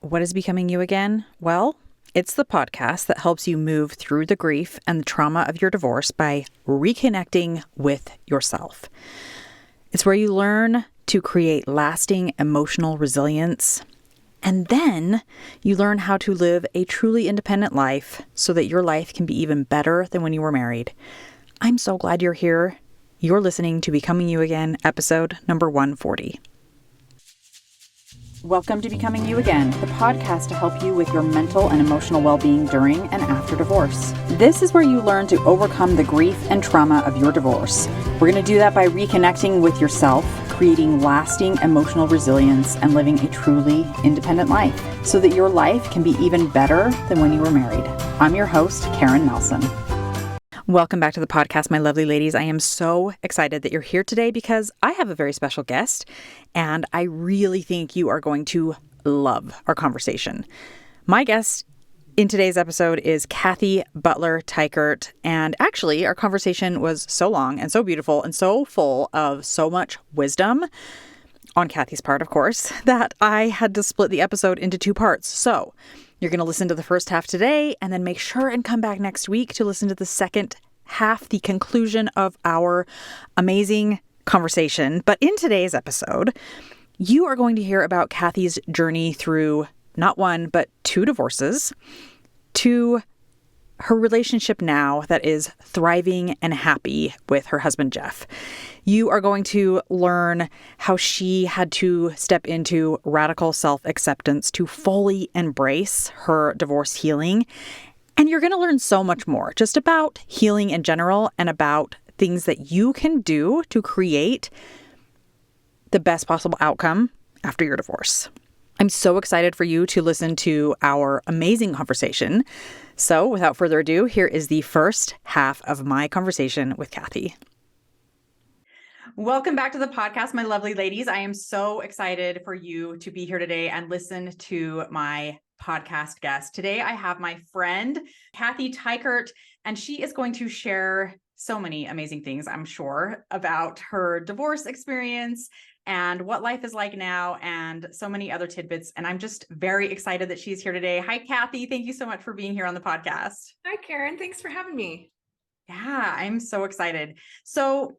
What is becoming you again? Well, it's the podcast that helps you move through the grief and the trauma of your divorce by reconnecting with yourself. It's where you learn to create lasting emotional resilience, and then you learn how to live a truly independent life so that your life can be even better than when you were married. I'm so glad you're here. You're listening to Becoming You Again, episode number 140. Welcome to Becoming You Again, the podcast to help you with your mental and emotional well-being during and after divorce. This is where you learn to overcome the grief and trauma of your divorce. We're going to do that by reconnecting with yourself, creating lasting emotional resilience, and living a truly independent life so that your life can be even better than when you were married. I'm your host, Karen Nelson. Welcome back to the podcast, my lovely ladies. I am so excited that you're here today because I have a very special guest, and I really think you are going to love our conversation. My guest in today's episode is Cathy Butler Teichert, and actually our conversation was so long and so beautiful and so full of so much wisdom on Cathy's part, of course, that I had to split the episode into two parts. So you're going to listen to the first half today and then make sure and come back next week to listen to the second half, the conclusion of our amazing conversation. But in today's episode, you are going to hear about Cathy's journey through not one, but two divorces, to her relationship now that is thriving and happy with her husband, Jeff. You are going to learn how she had to step into radical self-acceptance to fully embrace her divorce healing. And you're going to learn so much more just about healing in general and about things that you can do to create the best possible outcome after your divorce. I'm so excited for you to listen to our amazing conversation. So without further ado, here is the first half of my conversation with Cathy. Welcome back to the podcast, my lovely ladies. I am so excited for you to be here today and listen to my podcast guest. Today, I have my friend, Cathy Teichert, and she is going to share so many amazing things, I'm sure, about her divorce experience and what life is like now and so many other tidbits. And I'm just very excited that she's here today. Hi, Cathy. Thank you so much for being here on the podcast. Hi, Karen. Thanks for having me. Yeah, I'm so excited. So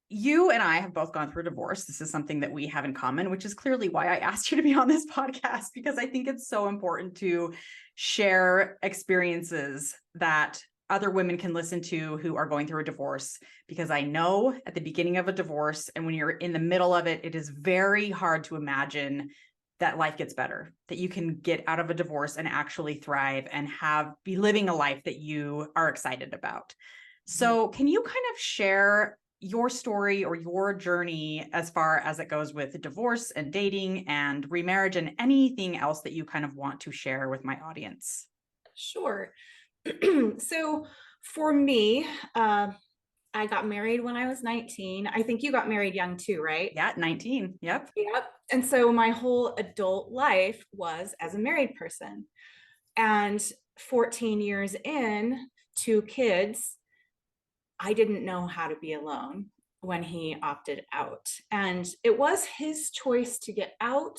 you and I have both gone through a divorce. This is something that we have in common, which is clearly why I asked you to be on this podcast, because I think it's so important to share experiences that other women can listen to who are going through a divorce, because I know at the beginning of a divorce and when you're in the middle of it, it is very hard to imagine that life gets better, that you can get out of a divorce and actually thrive and be living a life that you are excited about. So can you kind of share your story or your journey as far as it goes with divorce and dating and remarriage and anything else that you kind of want to share with my audience? Sure. So for me, I got married when I was 19. I think you got married young too, right? Yeah, 19. Yep. Yep. And so my whole adult life was as a married person. And 14 years in, two kids, I didn't know how to be alone when he opted out. And it was his choice to get out.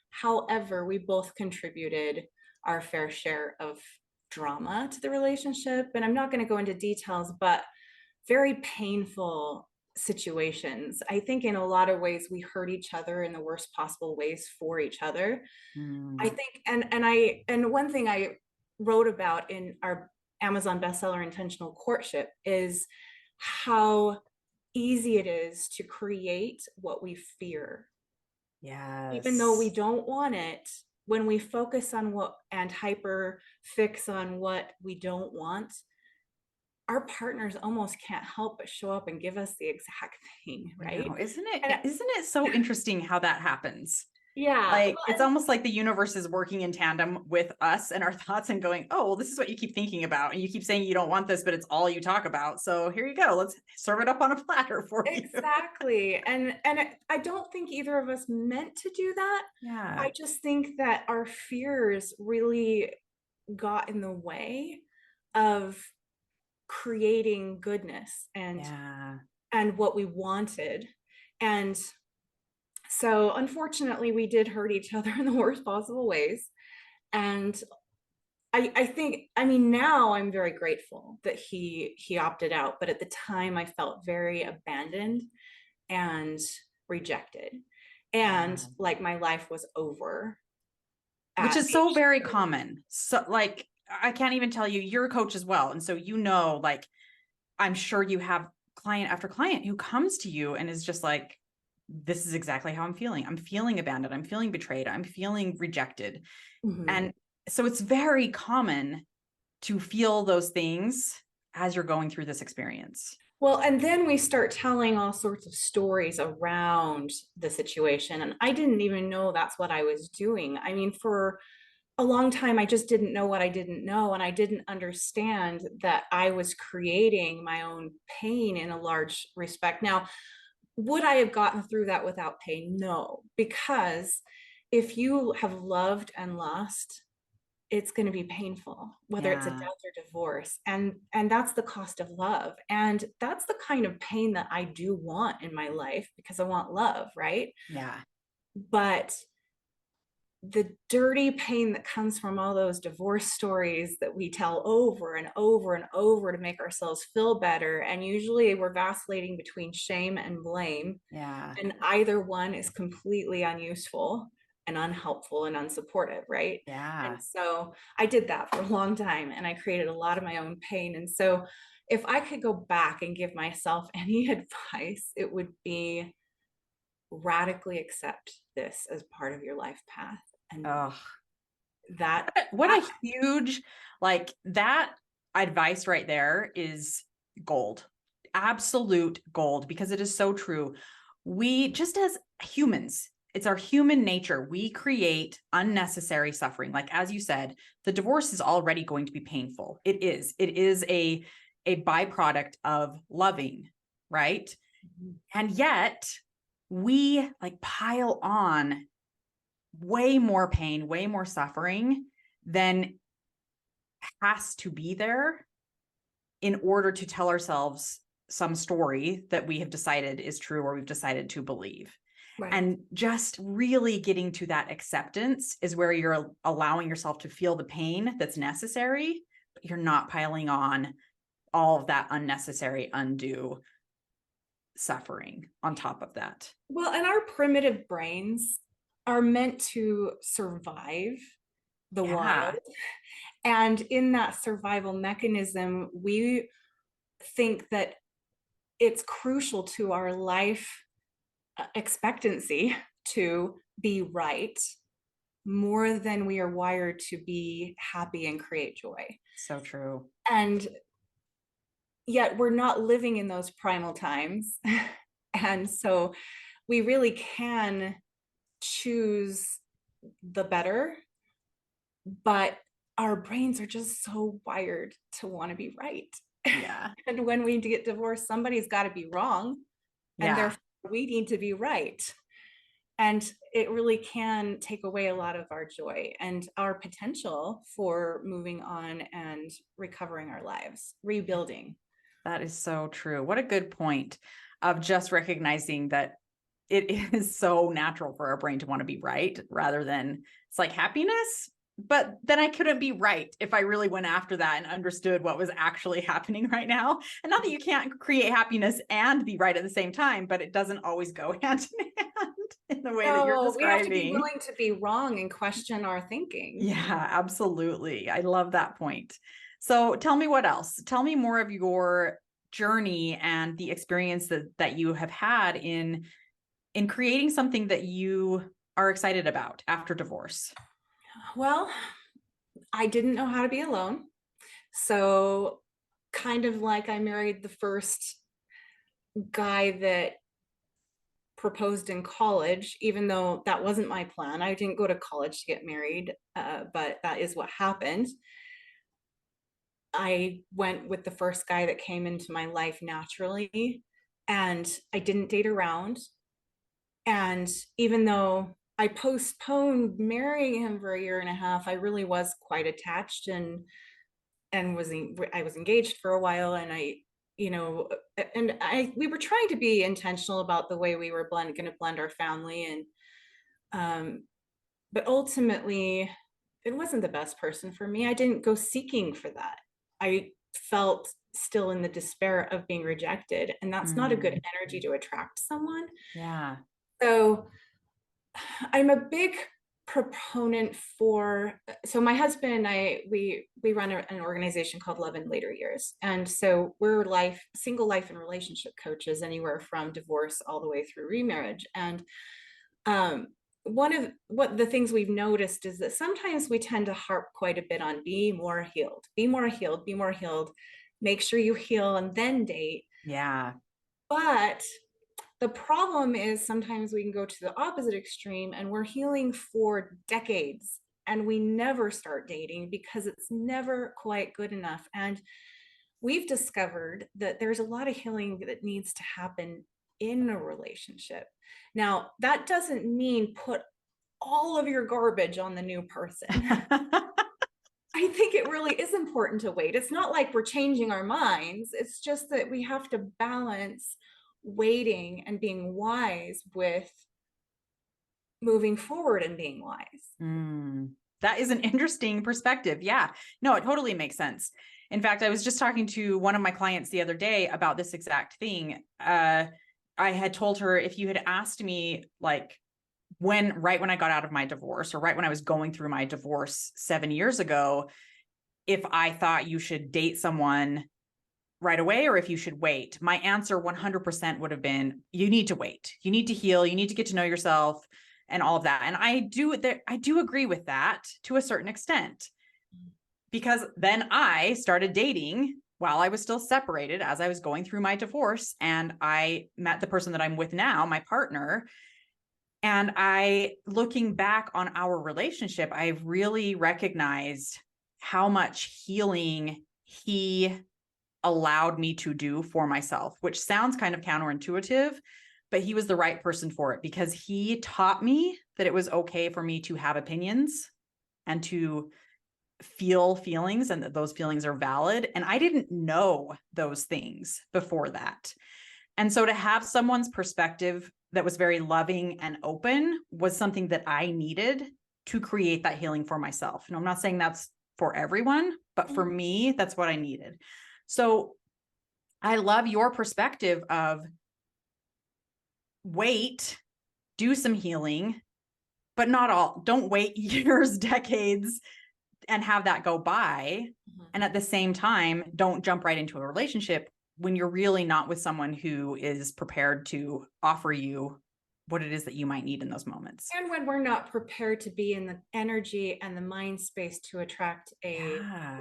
However, we both contributed our fair share of drama to the relationship. And I'm not going to go into details, but very painful situations. I think in a lot of ways we hurt each other in the worst possible ways for each other. I think and one thing I wrote about in our Amazon bestseller Intentional Courtship is how easy it is to create what we fear. Yes. Even though we don't want it, when we focus on what and hyper fix on what we don't want, our partners almost can't help but show up and give us the exact thing, right? Wow. Isn't And it so interesting how that happens? yeah, Like, it's almost like the universe is working in tandem with us and our thoughts and going, oh, well, this is what you keep thinking about. And you keep saying you don't want this, but it's all you talk about. So here you go. Let's serve it up on a platter for you. exactly. I don't think either of us meant to do that. Yeah. I just think that our fears really got in the way of creating goodness Yeah. and what we wanted. And So unfortunately, we did hurt each other in the worst possible ways. And I think, I mean, now I'm very grateful that he opted out, but at the time I felt very abandoned and rejected. And Yeah. like my life was over Which at is so age very 30. common. So like I can't even tell you, you're a coach as well. And so like I'm sure you have client after client who comes to you and is just like, this is exactly how I'm feeling. I'm feeling abandoned. I'm feeling betrayed. I'm feeling rejected. Mhm. And so it's very common to feel those things as you're going through this experience. Well, and then we start telling all sorts of stories around the situation. And I didn't even know that's what I was doing. I mean, for a long time, I just didn't know what I didn't know. And I didn't understand that I was creating my own pain in a large respect. Now, would I have gotten through that without pain? No, because if you have loved and lost, it's going to be painful, whether it's a Yeah. death or divorce. And that's the cost of love. And that's the kind of pain that I do want in my life because I want love, right? Yeah. But the dirty pain that comes from all those divorce stories that we tell over and over and over to make ourselves feel better. And usually we're vacillating between shame and blame. Yeah. And either one is completely unuseful and unhelpful and unsupportive, right? Yeah. And so I did that for a long time and I created a lot of my own pain. And so if I could go back and give myself any advice, it would be radically accept this as part of your life path. And Oh, that what that a huge, like that advice right there is gold, absolute gold, because it is so true. We just as humans, it's our human nature. We create unnecessary suffering. Like, as you said, the divorce is already going to be painful. It is a byproduct of loving, right? And yet we like pile on way more pain, way more suffering than has to be there in order to tell ourselves some story that we have decided is true or we've decided to believe. right. And just really getting to that acceptance is where you're allowing yourself to feel the pain that's necessary, but you're not piling on all of that unnecessary, undue suffering on top of that. Well, and our primitive brains are meant to survive the wild. Yeah, And in that survival mechanism, we think that it's crucial to our life expectancy to be right more than we are wired to be happy and create joy. so true. And yet we're not living in those primal times. And so we really can choose the better, but our brains are just so wired to want to be right. Yeah. And when we get divorced, somebody's got to be wrong, and Yeah. therefore we need to be right. And it really can take away a lot of our joy and our potential for moving on and recovering our lives, rebuilding. That is so true. What a good point of just recognizing that it is so natural for our brain to want to be right rather than it's like happiness. But then I couldn't be right if I really went after that and understood what was actually happening right now. And not that you can't create happiness and be right at the same time, but it doesn't always go hand in hand in the way that you're So we have to be describing. willing to be wrong and question our thinking. Yeah, absolutely. I love that point. So tell me what else. Tell me more of your journey and the experience that you have had in creating something that you are excited about after divorce. Well, I didn't know how to be alone. So, kind of like I married the first guy that proposed in college, even though that wasn't my plan. I didn't go to college to get married, but that is what happened. I went with the first guy that came into my life naturally, and I didn't date around. And even though I postponed marrying him for a year and a half, I really was quite attached and I was engaged for a while, and and we were trying to be intentional about the way we were going to blend our family. But ultimately it wasn't the best person for me. I didn't go seeking for that. I felt still in the despair of being rejected, and that's not a good energy to attract someone. Yeah. So I'm a big proponent for, so my husband and I, we run an organization called Love in Later Years. And so we're single life and relationship coaches, anywhere from divorce all the way through remarriage. And one of the things we've noticed is that sometimes we tend to harp quite a bit on be more healed, be more healed, be more healed, make sure you heal and then date. Yeah. But the problem is sometimes we can go to the opposite extreme and we're healing for decades and we never start dating because it's never quite good enough. And we've discovered that there's a lot of healing that needs to happen in a relationship. Now, that doesn't mean put all of your garbage on the new person. I think it really is important to wait. It's not like we're changing our minds. It's just that we have to balance waiting and being wise with moving forward and being wise. That is an interesting perspective. Yeah, no, it totally makes sense. In fact, I was just talking to one of my clients the other day about this exact thing. I had told her, if you had asked me like right when I got out of my divorce, or right when I was going through my divorce 7 years ago, if I thought you should date someone right away or if you should wait, my answer 100% would have been, you need to wait. You need to heal. You need to get to know yourself and all of that. And I do agree with that to a certain extent, because then I started dating while I was still separated as I was going through my divorce. And I met the person that I'm with now, my partner. And looking back on our relationship, I really recognized how much healing he allowed me to do for myself, which sounds kind of counterintuitive, but he was the right person for it, because he taught me that it was okay for me to have opinions and to feel feelings, and that those feelings are valid. And I didn't know those things before that. And so to have someone's perspective that was very loving and open was something that I needed to create that healing for myself. And I'm not saying that's for everyone, but for me, that's what I needed. So I love your perspective of wait, do some healing, but not all. Don't wait years, decades, and have that go by. And at the same time, don't jump right into a relationship when you're really not with someone who is prepared to offer you what it is that you might need in those moments. And when we're not prepared to be in the energy and the mind space to attract a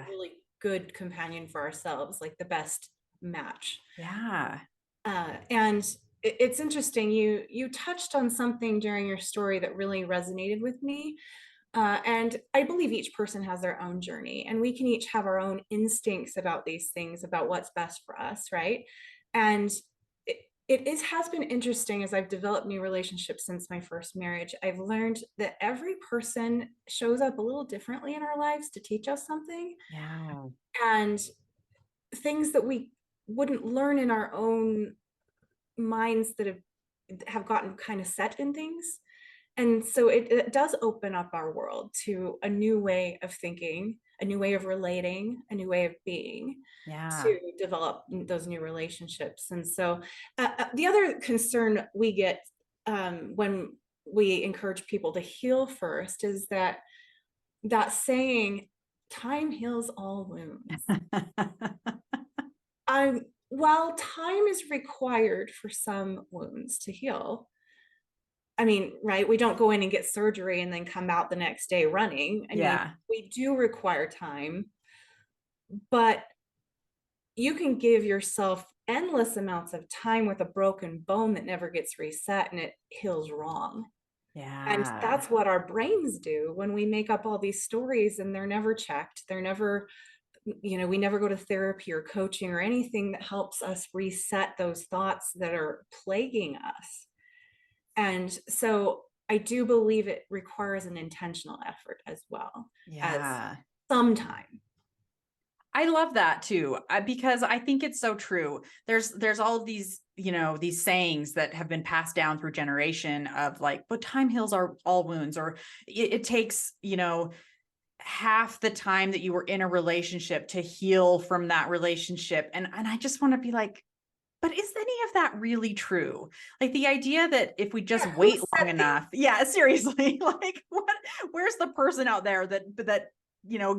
really good companion for ourselves, like the best match. Yeah. And it's interesting. You touched on something during your story that really resonated with me. And I believe each person has their own journey, and we can each have our own instincts about these things, about what's best for us, right? And has been interesting as I've developed new relationships since my first marriage. I've learned that every person shows up a little differently in our lives to teach us something. Yeah. And things that we wouldn't learn in our own minds that have gotten kind of set in things. And so it does open up our world to a new way of thinking, a new way of relating, a new way of being, to develop those new relationships. And so the other concern we get when we encourage people to heal first is that saying, time heals all wounds. While time is required for some wounds to heal, I mean, right, we don't go in and get surgery and then come out the next day running. I mean, we do require time, but you can give yourself endless amounts of time with a broken bone that never gets reset and it heals wrong. And that's what our brains do when we make up all these stories and they're never checked. They're never, we never go to therapy or coaching or anything that helps us reset those thoughts that are plaguing us. And so I do believe it requires an intentional effort as well as some time. I love that too, because I think it's so true. There's all of these, these sayings that have been passed down through generation of like, but time heals all wounds, or it takes, half the time that you were in a relationship to heal from that relationship. And I just want to be like, but is any of that really true? Like the idea that if we just Yeah, who wait long said that? enough, yeah, seriously, like where's the person out there that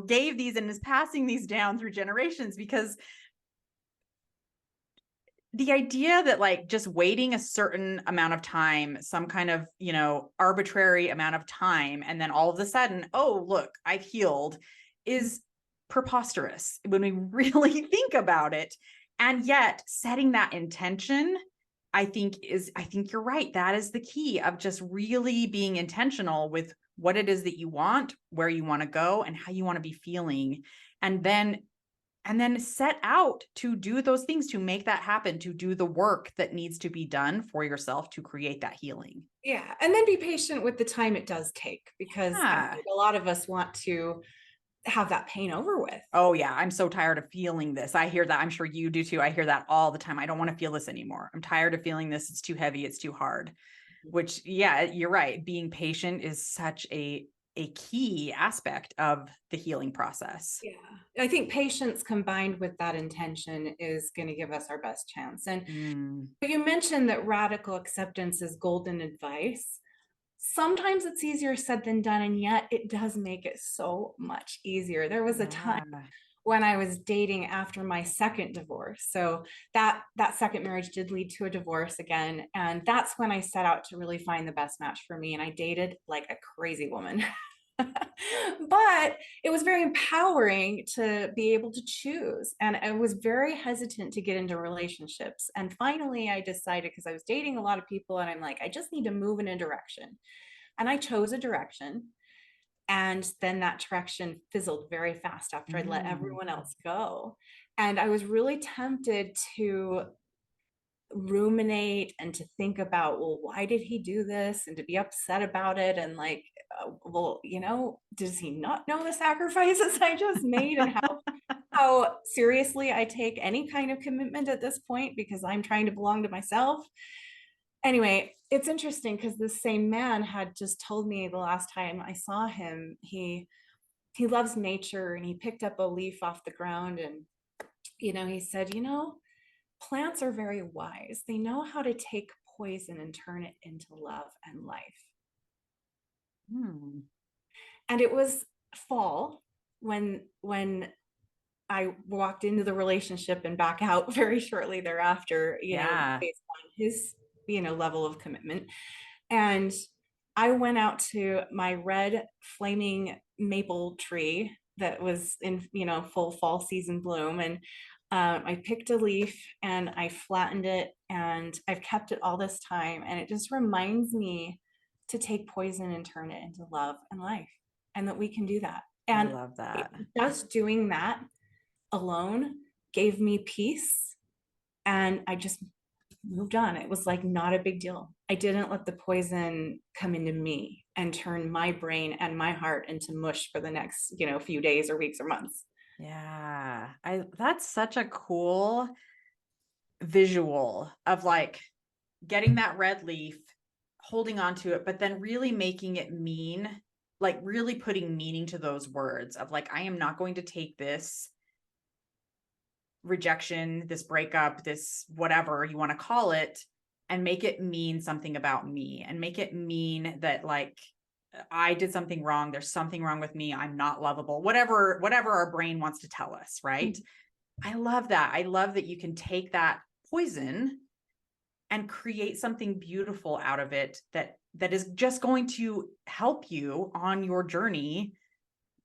gave these and is passing these down through generations? Because the idea that like just waiting a certain amount of time, some kind of, arbitrary amount of time, and then all of a sudden, oh, look, I've healed, is preposterous when we really think about it. And yet setting that intention, I think you're right. That is the key of just really being intentional with what it is that you want, where you want to go, and how you want to be feeling. And then set out to do those things, to make that happen, to do the work that needs to be done for yourself to create that healing. Yeah. And then be patient with the time it does take, because I Yeah. think a lot of us want to have that pain over with. Oh yeah. I'm so tired of feeling this. I hear that. I'm sure you do too. I hear that all the time. I don't want to feel this anymore. I'm tired of feeling this. It's too heavy. It's too hard. Which, yeah, you're right. Being patient is such a key aspect of the healing process. Yeah. I think patience combined with that intention is going to give us our best chance. And you mentioned that radical acceptance is golden advice. Sometimes it's easier said than done, and yet it does make it so much easier. There was a time when I was dating after my second divorce. So that second marriage did lead to a divorce again. And that's when I set out to really find the best match for me. And I dated like a crazy woman. But it was very empowering to be able to choose. And I was very hesitant to get into relationships. And finally, I decided, because I was dating a lot of people, and I'm like, I just need to move in a direction. And I chose a direction. And then that direction fizzled very fast after I'd let everyone else go. And I was really tempted to ruminate and to think about, well, why did he do this, and to be upset about it, and like, well, does he not know the sacrifices I just made, and how seriously I take any kind of commitment at this point, because I'm trying to belong to myself. Anyway, it's interesting because this same man had just told me the last time I saw him, he loves nature, and he picked up a leaf off the ground, and he said, plants are very wise. They know how to take poison and turn it into love and life. And it was fall when I walked into the relationship and back out very shortly thereafter, based on his, level of commitment. And I went out to my red flaming maple tree that was in, full fall season bloom. And I picked a leaf and I flattened it, and I've kept it all this time. And it just reminds me to take poison and turn it into love and life, and that we can do that. And I love that. Just doing that alone gave me peace, and I just moved on. It was like not a big deal. I didn't let the poison come into me and turn my brain and my heart into mush for the next, few days or weeks or months. Yeah. That's such a cool visual of like getting that red leaf, holding on to it, but then really making it mean, like really putting meaning to those words of like, I am not going to take this rejection, this breakup, this whatever you want to call it, and make it mean something about me, and make it mean that like I did something wrong. There's something wrong with me. I'm not lovable, whatever our brain wants to tell us. Right. I love that. I love that you can take that poison and create something beautiful out of it that is just going to help you on your journey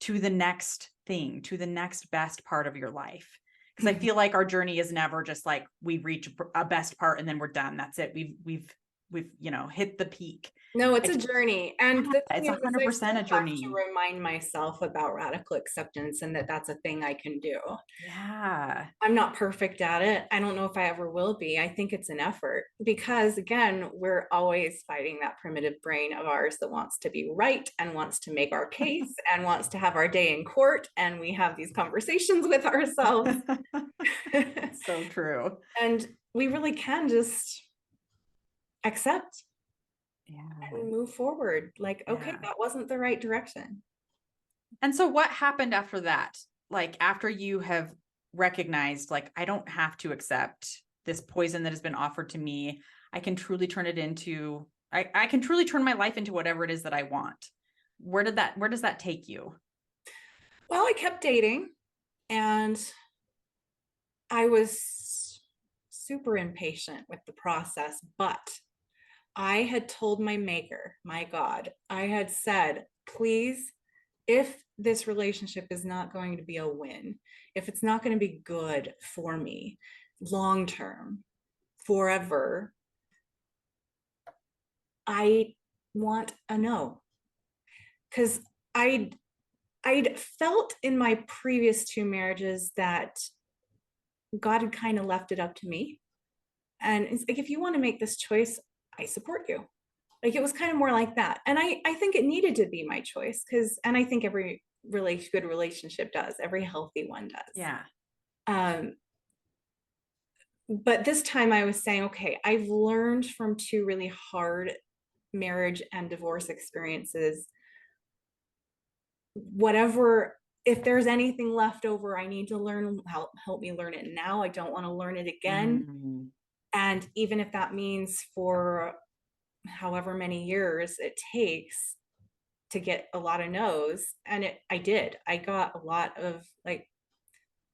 to the next thing, to the next best part of your life. Because I feel like our journey is never just like we reach a best part and then we're done. That's it. We've we've, hit the peak. No, it's a journey. And the It's thing is, I 100% still a have to journey. remind myself about radical acceptance and that that's a thing I can do. Yeah. I'm not perfect at it. I don't know if I ever will be. I think it's an effort because, again, we're always fighting that primitive brain of ours that wants to be right and wants to make our case and wants to have our day in court. And we have these conversations with ourselves. So true. And we really can just accept Yeah. and move forward. Like, okay, Yeah. that wasn't the right direction. And so what happened after that? Like after you have recognized, like, I don't have to accept this poison that has been offered to me. I can truly turn it into, I can truly turn my life into whatever it is that I want. Where does that take you? Well, I kept dating and I was super impatient with the process, but I had told my maker, my God, I had said, please, if this relationship is not going to be a win, if it's not going to be good for me long term, forever, I want a no. Because I'd felt in my previous two marriages that God had kind of left it up to me. And it's like, if you want to make this choice, I support you. Like it was kind of more like that. And I think it needed to be my choice and I think every really good relationship does, every healthy one does. Yeah. But this time I was saying, okay, I've learned from two really hard marriage and divorce experiences. Whatever, if there's anything left over, I need to learn, help me learn it now. I don't want to learn it again. Mm-hmm. And even if that means for however many years it takes to get a lot of no's, and I did. I got a lot of like,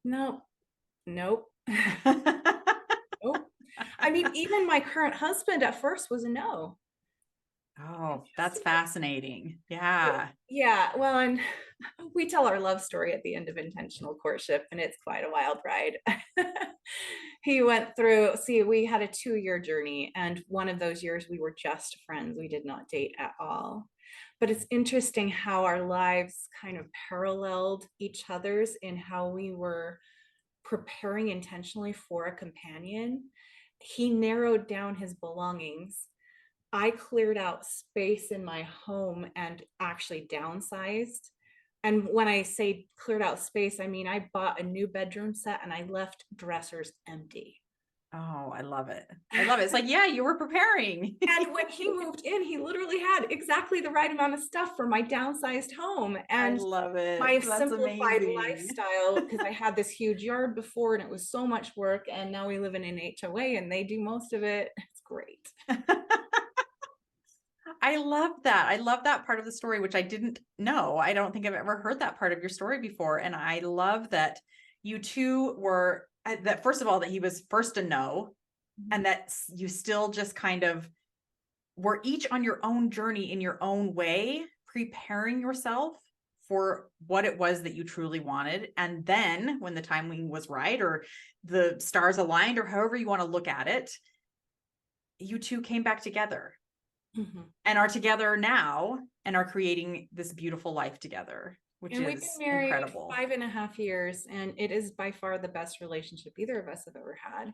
nope, nope, nope. I mean, even my current husband at first was a no. Oh, that's fascinating. Yeah. Yeah, well, and we tell our love story at the end of intentional courtship, and it's quite a wild ride. He went through, see, we had a 2-year journey, and one of those years we were just friends. We did not date at all. But it's interesting how our lives kind of paralleled each other's in how we were preparing intentionally for a companion. He narrowed down his belongings. I cleared out space in my home and actually downsized. And when I say cleared out space, I mean I bought a new bedroom set and I left dressers empty. Oh, I love it. I love it. It's like, yeah, you were preparing. And when he moved in, he literally had exactly the right amount of stuff for my downsized home. I And love my it. That's simplified amazing. lifestyle, because I had this huge yard before and it was so much work. And now we live in an HOA and they do most of it. It's great. I love that. I love that part of the story, which I didn't know. I don't think I've ever heard that part of your story before. And I love that you two were, that first of all, that he was first a no, and that you still just kind of were each on your own journey in your own way, preparing yourself for what it was that you truly wanted. And then when the timing was right, or the stars aligned, or however you want to look at it, you two came back together. Mm-hmm. And are together now and are creating this beautiful life together, which and is we've been married incredible. 5.5 years, and it is by far the best relationship either of us have ever had.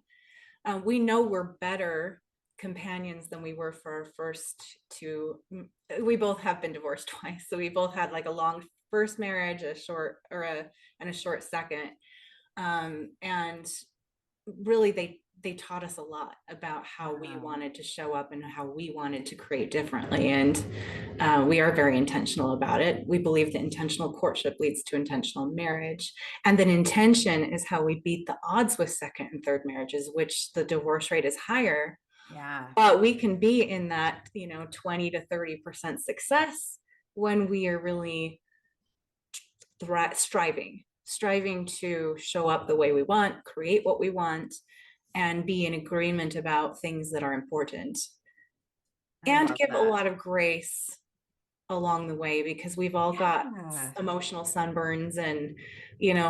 We know we're better companions than we were for our first two. We both have been divorced twice, so we both had like a long first marriage, a short and a short second, and really they taught us a lot about how we wanted to show up and how we wanted to create differently. And we are very intentional about it. We believe that intentional courtship leads to intentional marriage. And then intention is how we beat the odds with second and third marriages, which the divorce rate is higher. Yeah. But we can be in that, 20 to 30% success when we are really striving to show up the way we want, create what we want, and be in agreement about things that are important. And give a lot of grace along the way, because we've all got emotional sunburns and,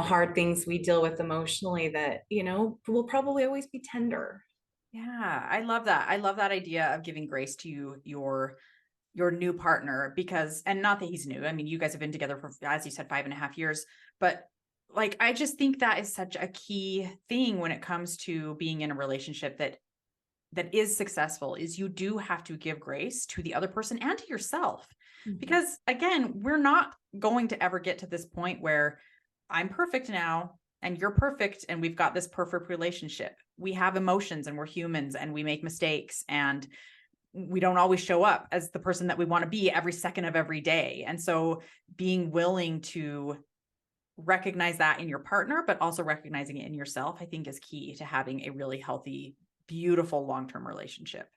hard things we deal with emotionally that, will probably always be tender. Yeah, I love that. I love that idea of giving grace to your new partner because, and not that he's new. I mean, you guys have been together for, as you said, 5.5 years, but like, I just think that is such a key thing when it comes to being in a relationship that is successful is you do have to give grace to the other person and to yourself. Because again, we're not going to ever get to this point where I'm perfect now and you're perfect and we've got this perfect relationship. We have emotions and we're humans and we make mistakes and we don't always show up as the person that we want to be every second of every day. And so being willing to recognize that in your partner, but also recognizing it in yourself, I think is key to having a really healthy, beautiful long-term relationship.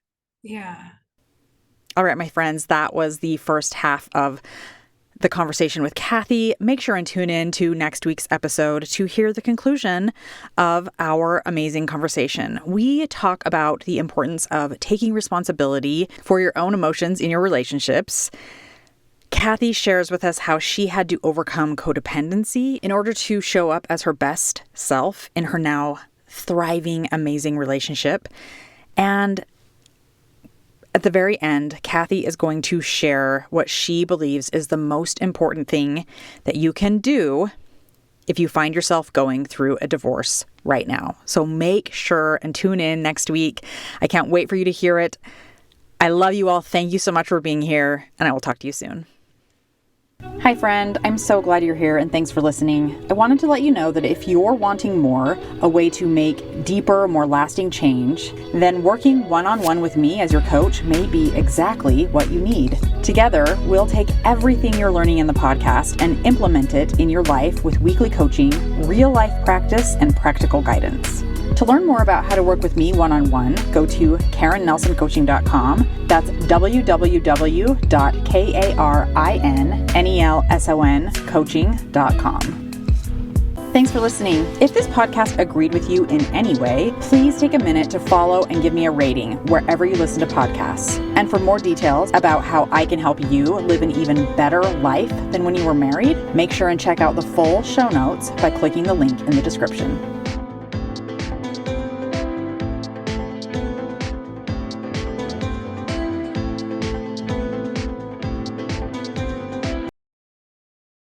Yeah. All right, my friends, that was the first half of the conversation with Cathy. Make sure and tune in to next week's episode to hear the conclusion of our amazing conversation. We talk about the importance of taking responsibility for your own emotions in your relationships. Cathy shares with us how she had to overcome codependency in order to show up as her best self in her now thriving, amazing relationship. And at the very end, Cathy is going to share what she believes is the most important thing that you can do if you find yourself going through a divorce right now. So make sure and tune in next week. I can't wait for you to hear it. I love you all. Thank you so much for being here, and I will talk to you soon. Hi, friend. I'm so glad you're here and thanks for listening. I wanted to let you know that if you're wanting more, a way to make deeper, more lasting change, then working one-on-one with me as your coach may be exactly what you need. Together, we'll take everything you're learning in the podcast and implement it in your life with weekly coaching, real-life practice, and practical guidance. To learn more about how to work with me one-on-one, go to KarenNelsonCoaching.com. That's www.KarenNelsonCoaching.com. Thanks for listening. If this podcast agreed with you in any way, please take a minute to follow and give me a rating wherever you listen to podcasts. And for more details about how I can help you live an even better life than when you were married, make sure and check out the full show notes by clicking the link in the description.